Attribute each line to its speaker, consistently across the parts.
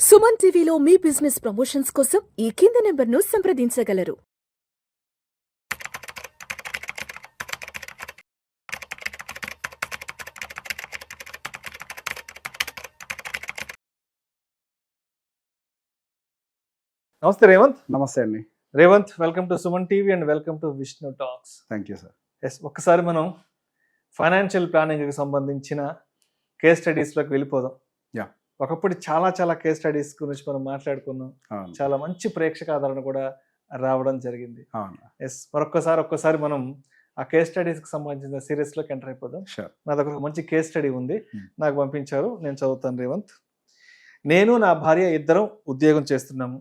Speaker 1: సుమన్ టీవీలో మీ business promotions కోసం ఈ కింది నెంబర్ను సంప్రదించగలరు.
Speaker 2: నమస్తే రేవంత్.
Speaker 3: నమస్తే అండి.
Speaker 2: Revanth, welcome to Suman TV and welcome to Vishnu talks.
Speaker 3: Thank you sir.
Speaker 2: Yes, ఒక్కసారి మనం ఫైనాన్షియల్ ప్లానింగ్కి సంబంధించిన కేస్ స్టడీస్లోకి వెళ్ళిపోదాం.
Speaker 3: యా.
Speaker 2: ఒకప్పుడు చాలా కేస్ స్టడీస్ గురించి మనం మాట్లాడుకున్నాం. చాలా మంచి ప్రేక్షక ఆదరణ కూడా రావడం జరిగింది. ఎస్, ఒక్కసారి మనం ఆ కేస్ స్టడీస్కి సంబంధించిన సిరీస్లోకి ఎంటర్ అయిపోదాం. నా దగ్గర ఒక మంచి కేస్ స్టడీ ఉంది, నాకు పంపించారు, నేను చదువుతాను. రేవంత్, నేను నా భార్య ఇద్దరం ఉద్యోగం చేస్తున్నాము.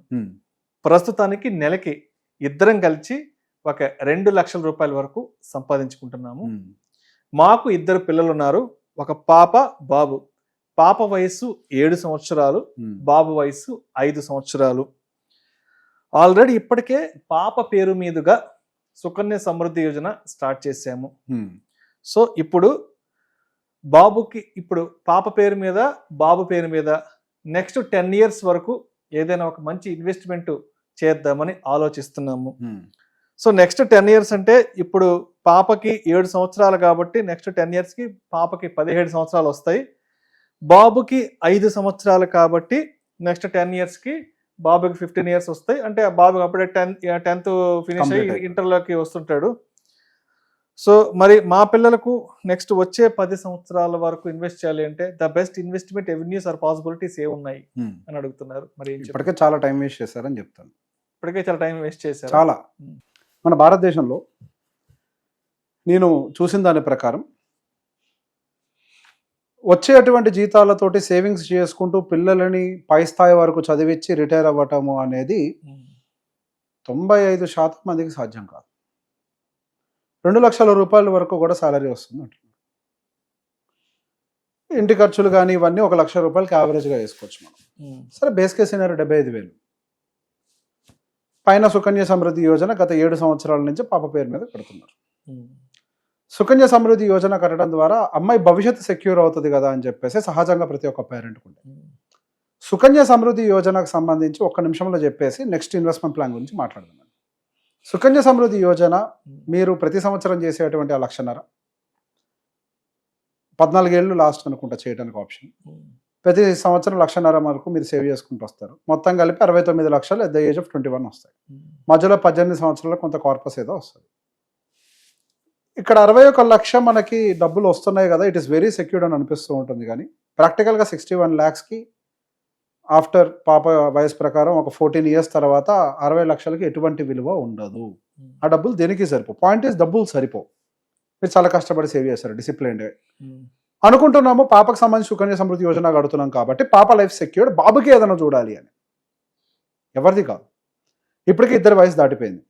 Speaker 2: ప్రస్తుతానికి నెలకి ఇద్దరం కలిసి ఒక 2 లక్షల రూపాయల వరకు సంపాదించుకుంటున్నాము. మాకు 2 పిల్లలు ఉన్నారు, ఒక పాప బాబు. పాప వయసు 7 సంవత్సరాలు, బాబు వయసు 5 సంవత్సరాలు. ఆల్రెడీ ఇప్పటికే పాప పేరు మీదుగా సుకన్య సమృద్ధి యోజన స్టార్ట్ చేసాము. సో ఇప్పుడు పాప పేరు మీద బాబు పేరు మీద నెక్స్ట్ 10 years వరకు ఏదైనా ఒక మంచి ఇన్వెస్ట్మెంట్ చేద్దామని ఆలోచిస్తున్నాము. సో నెక్స్ట్ 10 years అంటే ఇప్పుడు పాపకి 7 సంవత్సరాలు కాబట్టి నెక్స్ట్ 10 yearsకి పాపకి 17 సంవత్సరాలు వస్తాయి. బాబుకి 5 సంవత్సరాలు కాబట్టి నెక్స్ట్ 10 yearsకి బాబుకి 15 years వస్తాయి. అంటే బాబు అప్పుడే 10th ఫినిష్ అయ్యి ఇంటర్లోకి వస్తుంటాడు. సో మరి మా పిల్లలకు నెక్స్ట్ వచ్చే 10 సంవత్సరాల వరకు ఇన్వెస్ట్ చేయాలి అంటే the best investment avenues or possibilities ఏ ఉన్నాయి అని అడుగుతున్నారు. మరి
Speaker 3: ఇప్పటికే చాలా టైం వేస్ట్ చేశారని చెప్తాను.
Speaker 2: ఇప్పటికే చాలా టైం వేస్ట్ చేశారు.
Speaker 3: చాలా. మన భారతదేశంలో నేను చూసిన దాని ప్రకారం వచ్చేటువంటి జీతాలతోటి సేవింగ్స్ చేసుకుంటూ పిల్లలని పై స్థాయి వరకు చదివించి రిటైర్ అవ్వటము అనేది 95% మందికి సాధ్యం కాదు. 2 లక్షల రూపాయల వరకు కూడా సాలరీ వస్తుంది అంటున్నారు. ఇంటి ఖర్చులు కానీ ఇవన్నీ 1 లక్ష రూపాయలకి యావరేజ్గా వేసుకోవచ్చు మనం. సరే, బేస్ కేస్ అయినారు 75,000. పైన సుకన్య సమృద్ధి యోజన గత 7 సంవత్సరాల నుంచి పాప పేరు మీద కడుతున్నారు. సుకన్య సమృద్ధి యోజన కట్టడం ద్వారా అమ్మాయి భవిష్యత్తు సెక్యూర్ అవుతుంది కదా అని చెప్పేసి సహజంగా ప్రతి ఒక్క పేరెంట్ ఉంటుంది. సుకన్య సమృద్ధి యోజనకు సంబంధించి 1 నిమిషంలో చెప్పేసి నెక్స్ట్ ఇన్వెస్ట్మెంట్ ప్లాన్ గురించి మాట్లాడుతున్నాను. సుకన్య సమృద్ధి యోజన మీరు ప్రతి సంవత్సరం చేసేటువంటి 1,50,000, 14 ఏళ్ళు లాస్ట్ అనుకుంటా చేయడానికి ఆప్షన్. ప్రతి సంవత్సరం 1,50,000 వరకు మీరు సేవ్ చేసుకుంటూ వస్తారు. మొత్తం కలిపి 69 లక్షలు ఎట్ ద ఏజ్ ఆఫ్ 21 వస్తాయి. మధ్యలో 18 సంవత్సరాలు కొంత కార్పస్ ఏదో వస్తుంది. ఇక్కడ 61 లక్ష మనకి డబ్బులు వస్తున్నాయి కదా, ఇట్ ఈస్ వెరీ సెక్యూర్డ్ అని అనిపిస్తూ ఉంటుంది. కానీ ప్రాక్టికల్గా 61 lakhsకి ఆఫ్టర్ పాప వయసు ప్రకారం ఒక 14 years తర్వాత 60 లక్షలకి ఎటువంటి విలువ ఉండదు. ఆ డబ్బులు దేనికి సరిపో. పాయింట్ ఈస్ డబ్బులు సరిపో. మీరు చాలా కష్టపడి సేవ్ చేస్తారు డిసిప్లైన్డ్గా. అనుకుంటున్నాము పాపకు సంబంధించి సుకన్య సమృద్ధి యోజన కడుతున్నాం కాబట్టి పాప లైఫ్ సెక్యూర్డ్, బాబుకి ఏదైనా చూడాలి అని. ఎవరిది కాదు. ఇప్పటికీ 2 వయసు దాటిపోయింది.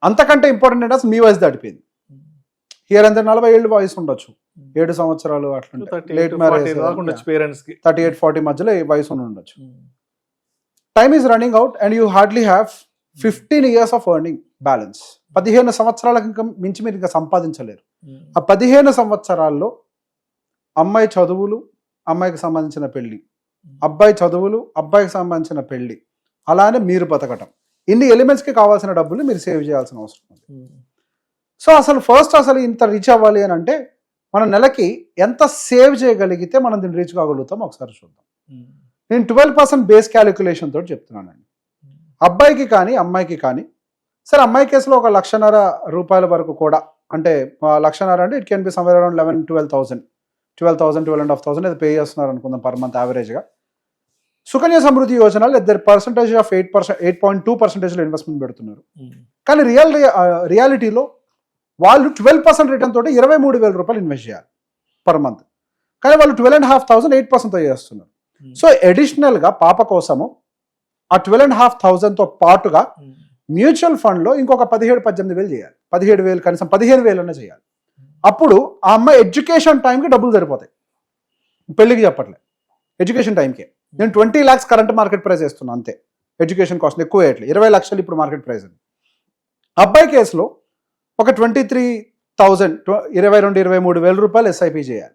Speaker 3: అంతకంటే ఇంపార్టెంట్ అంటే మీ వయసు దాటిపోయింది. హియర్ అంతా 40 ఏళ్ళు వయసు ఉండొచ్చు, 7 సంవత్సరాలు అట్లా లేట్ మ్యారేజ్ 38-40 మధ్యలో వయసు ఉండొచ్చు. Time is running out and you hardly have 15 years of earning balance. 15 సంవత్సరాలకు ఇంకా మించి మీరు ఇంకా సంపాదించలేరు. ఆ 15 సంవత్సరాల్లో అమ్మాయి చదువులు, అమ్మాయికి సంబంధించిన పెళ్లి, అబ్బాయి చదువులు, అబ్బాయికి సంబంధించిన పెళ్లి, అలానే మీరు బతకటం, ఇన్ని ఎలిమెంట్స్కి కావాల్సిన డబ్బులు మీరు సేవ్ చేయాల్సిన అవసరం ఉంది. సో అసలు ఇంత రీచ్ అవ్వాలి అని అంటే మనం నెలకి ఎంత సేవ్ చేయగలిగితే మనం దీన్ని రీచ్ కాగలుగుతాం ఒకసారి చూద్దాం. నేను 12% బేస్ క్యాలిక్యులేషన్ తోటి చెప్తున్నానండి. అబ్బాయికి కానీ అమ్మాయికి కానీ, సరే అమ్మాయి కేసులో 1,50,000 రూపాయల వరకు కూడా, అంటే 1,50,000 అంటే it can be somewhere around 11,000-12,000, 12,000 అది పే చేస్తున్నారు అనుకుందాం పర్ మంత్ యావరేజ్గా. సుకన్య సమృద్ధి యోజనలో ఇద్దరు పర్సంటేజ్ ఆఫ్ 8.2% ఇన్వెస్ట్మెంట్ పెడుతున్నారు. కానీ రియాలిటీలో వాళ్ళు 12% రిటర్న్ తోటి 23,000 రూపాయలు ఇన్వెస్ట్ చేయాలి పర్ మంత్. కానీ వాళ్ళు 12,500 8%తో చేస్తున్నారు. సో అడిషనల్గా పాప కోసము ఆ 12,500తో పాటుగా మ్యూచువల్ ఫండ్లో ఇంకొక 17,000-18,000 చేయాలి. 17,000 కనీసం 15,000 అన్న చేయాలి. అప్పుడు ఆ అమ్మాయి ఎడ్యుకేషన్ టైంకి డబ్బులు సరిపోతాయి. పెళ్ళికి చెప్పట్లేదు, ఎడ్యుకేషన్ టైంకే. నేను 20 lakhs కరెంట్ మార్కెట్ ప్రైస్ వేస్తున్నాను అంతే. ఎడ్యుకేషన్ కాస్ట్ ఎక్కువ వేయట్లేదు. 20 లక్షలు ఇప్పుడు మార్కెట్ ప్రైస్ ఉంది. అబ్బాయి కేసులో ఒక 23,000, 22-23,000 రూపాయలు ఎస్ఐపి చేయాలి.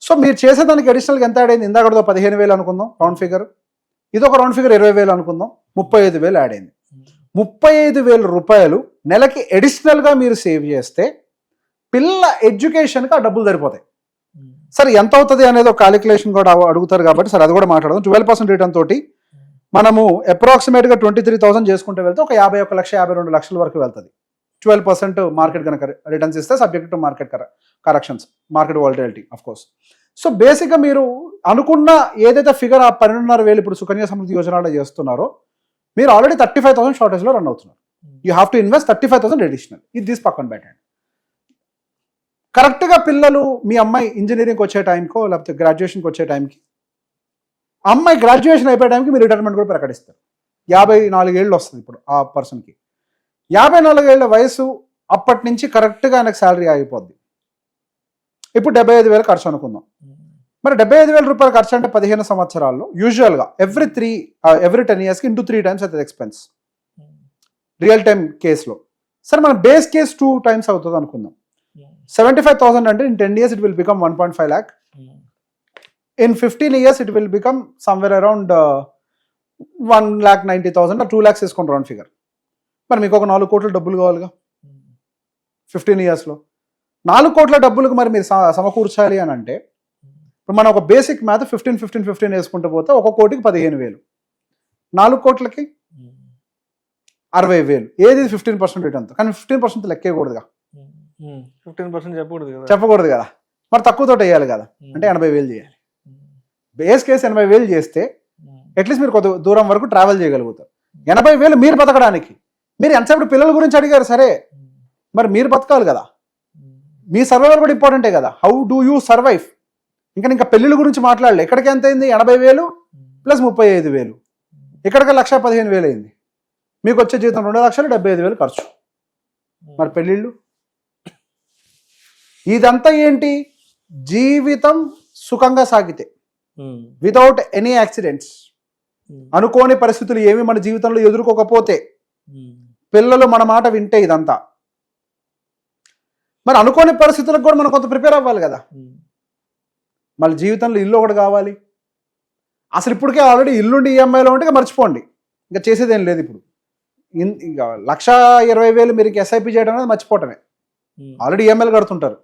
Speaker 3: సో మీరు చేసేదానికి అడిషనల్గా ఎంత యాడ్ అయింది? ఇందాకదో 15,000 అనుకుందాం రౌండ్ ఫిగర్, ఇది ఒక రౌండ్ ఫిగర్ 20,000 అనుకుందాం, 35,000 యాడ్ అయింది. 35,000 రూపాయలు నెలకి అడిషనల్గా మీరు సేవ్ చేస్తే పిల్ల ఎడ్యుకేషన్కి ఆ డబ్బులు సరిపోతాయి. సరే ఎంత అవుతుంది అనేది ఒక క్యాలిక్యులేషన్ కూడా అడుగుతారు కాబట్టి సరే అది కూడా మాట్లాడదాం. 12% రిటర్న్ తోటి మనము అప్రాక్సిమేట్గా 23,000 చేసుకుంటూ వెళ్తే ఒక 51 లక్ష 52 లక్షల వరకు వెళ్తుంది. 12% మార్కెట్ కనుక రిటర్న్స్ ఇస్తే subject to market corrections, market volatility of course. So బేసిక్గా మీరు అనుకున్న ఏదైతే ఫిగర్ ఆ 12,500 ఇప్పుడు సుకన్య సమృద్ధి యోజనలో చేస్తున్నారో మీరు ఆల్రెడీ 35,000 షార్టేజ్లో రన్ అవుతున్నారు. You have to invest 35,000 additional. ఇది తీసి పక్కన పెట్టండి. కరెక్ట్గా పిల్లలు మీ అమ్మాయి ఇంజనీరింగ్కి వచ్చే టైంకో లేకపోతే గ్రాడ్యుయేషన్కి వచ్చే టైంకి అమ్మాయి గ్రాడ్యుయేషన్ అయిపోయే టైంకి మీరు రిటైర్మెంట్ కూడా ప్రకటిస్తారు. 54 ఏళ్ళు వస్తుంది ఇప్పుడు ఆ పర్సన్కి. 54 ఏళ్ల వయసు అప్పటి నుంచి కరెక్ట్గా ఆయనకు శాలరీ ఆగిపోద్ది. ఇప్పుడు 75,000 ఖర్చు అనుకుందాం. మరి 75,000 రూపాయలు ఖర్చు అంటే 15 సంవత్సరాల్లో యూజువల్గా ఎవ్రీ 10 yearsకి ఇంటూ 3 times అవుతుంది ఎక్స్పెన్స్ రియల్ టైమ్ కేసులో. సరే మన బేస్ కేస్ 2 times అవుతుంది అనుకుందాం. 75,000 అంటే in 10 years it will become 1.5 lakh. In 15 years it will become somewhere around 1,90,000 or 2 lakhs వేసుకోండి రౌండ్ ఫిగర్. మరి మీకు ఒక 4 కోట్ల డబ్బులు కావాలిగా 15 yearsలో. 4 కోట్ల డబ్బులకు మరి మీరు సమకూర్చాలి అని అంటే ఇప్పుడు మనం ఒక బేసిక్ మ్యాథ్ 15 వేసుకుంటూ పోతే 1 కోటికి 15,000, 4 కోట్లకి 60,000. ఏది 15% రిటర్న్? కానీ 15% లెక్కేయకూడదుగా,
Speaker 2: 15%
Speaker 3: చెప్పకూడదు కదా. మరి తక్కువతో వేయాలి కదా, అంటే 80,000 చేయాలి. బేస్ కేసు 80,000 చేస్తే అట్లీస్ట్ మీరు కొద్ది దూరం వరకు ట్రావెల్ చేయగలుగుతారు. 80,000 మీరు బతకడానికి. మీరు ఎంతసేపు పిల్లల గురించి అడిగారు సరే, మరి మీరు బతకాలి కదా. మీ సర్వైవల్ కూడా ఇంపార్టెంటే కదా. How do you survive? ఇంకా పెళ్లిళ్ళ గురించి మాట్లాడలే. ఎక్కడికి ఎంత అయింది? 80,000 ప్లస్ 35,000, ఇక్కడికి 1,15,000 అయింది. మీకు వచ్చే జీతం 2,75,000 ఖర్చు. మరి పెళ్ళిళ్ళు ఇదంతా ఏంటి? జీవితం సుఖంగా సాగితే వితౌట్ ఎనీ యాక్సిడెంట్స్, అనుకోని పరిస్థితులు ఏమి మన జీవితంలో ఎదుర్కోకపోతే, పిల్లలు మన మాట వింటే ఇదంతా. మరి అనుకోని పరిస్థితులకు కూడా మనం కొంత ప్రిపేర్ అవ్వాలి కదా. మళ్ళీ జీవితంలో ఇల్లు ఒకటి కావాలి. అసలు ఇప్పటికే ఆల్రెడీ ఇల్లుండి ఈఎంఐలో ఉంటే మర్చిపోండి, ఇంకా చేసేదేం లేదు. ఇప్పుడు ఇంకా 1,20,000 మీరు ఎస్ఐపి చేయడం అనేది మర్చిపోవటమే. ఆల్రెడీ ఈఎంఐలు కడుతుంటారు,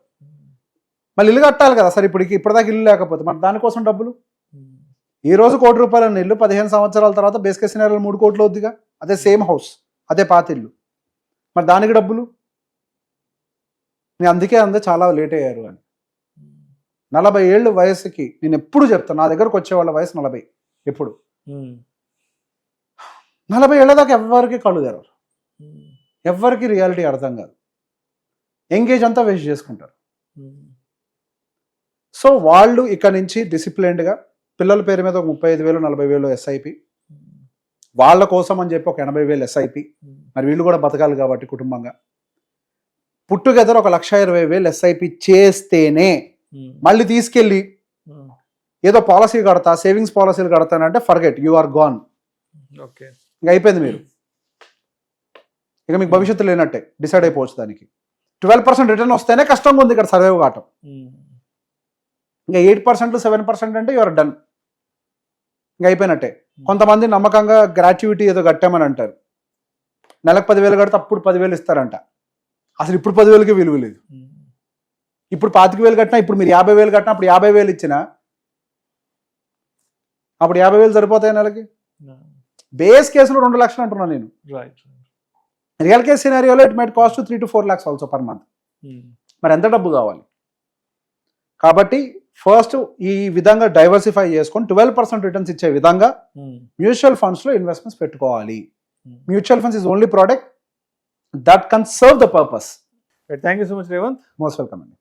Speaker 3: మళ్ళీ ఇల్లు కట్టాలి కదా. సరే ఇప్పటిదాకా ఇల్లు లేకపోతే మరి దానికోసం డబ్బులు. ఈ రోజు 1 కోటి రూపాయల ఇల్లు 15 సంవత్సరాల తర్వాత బేస్ కేస్ సినారియోలో 3 కోట్లు అవుద్దిగా. అదే సేమ్ హౌస్, అదే పాత ఇల్లు. మరి దానికి డబ్బులు. నేను అందుకే చాలా లేట్ అయ్యారు అని. 40 ఏళ్ళు వయసుకి నేను ఎప్పుడు చెప్తాను, నా దగ్గరకు వచ్చే వాళ్ళ వయసు 40. ఎప్పుడు 40 ఏళ్ళ దాకా ఎవరికి కళ్ళు తెరవరు, ఎవరికి రియాలిటీ అర్థం కాదు, ఎంగేజ్ అంతా వేస్ట్ చేసుకుంటారు. సో వాళ్ళు ఇక్కడ నుంచి డిసిప్లైన్డ్గా పిల్లల పేరు మీద ఒక 35,000 40,000 ఎస్ఐపి, వాళ్ళ కోసం అని చెప్పి ఒక 80,000 ఎస్ఐపి. మరి వీళ్ళు కూడా బతకాలి కాబట్టి కుటుంబంగా పుట్టుగెదర్ ఒక 1,20,000 ఎస్ఐపి చేస్తేనే మళ్ళీ తీసుకెళ్ళి ఏదో పాలసీ కడతా, సేవింగ్స్ పాలసీలు కడతానంటే forget, you are gone.
Speaker 2: Okay,
Speaker 3: ఇంకా అయిపోయింది. మీరు ఇక మీకు భవిష్యత్తు లేనట్టే, డిసైడ్ అయిపోవచ్చు. దానికి 12% రిటర్న్ వస్తేనే కష్టంగా ఉంది ఇక్కడ సర్వైవ్ కావటం. ఇంకా 8% 7% అంటే యువర్ డన్, ఇంకా అయిపోయినట్టే. కొంతమంది నమ్మకంగా గ్రాట్యుటీ ఏదో కట్టామని అంటారు, నెలకు 10,000 కడితే అప్పుడు 10,000 ఇస్తారంట. అసలు ఇప్పుడు 10,000కి విలువ లేదు. ఇప్పుడు 25,000 కట్టినా, ఇప్పుడు మీరు 50,000 కట్టినా, అప్పుడు 50,000 ఇచ్చినా అప్పుడు 50,000 సరిపోతాయి నెలకి. బేస్ కేసులో 2 లక్షలు అంటున్నాను నేను. రియల్ కేస్ సినారియోలో it might cost 3 to 4 lakhs also per month. మరి ఎంత డబ్బు కావాలి? కాబట్టి ఫస్ట్ ఈ విధంగా డైవర్సిఫై చేసుకొని 12% రిటర్న్స్ ఇచ్చే విధంగా మ్యూచువల్ ఫండ్స్లో ఇన్వెస్ట్మెంట్స్ పెట్టుకోవాలి. Mutual funds is only product that can serve the purpose.
Speaker 2: Thank you so much Revanth.
Speaker 3: Most welcome అండి.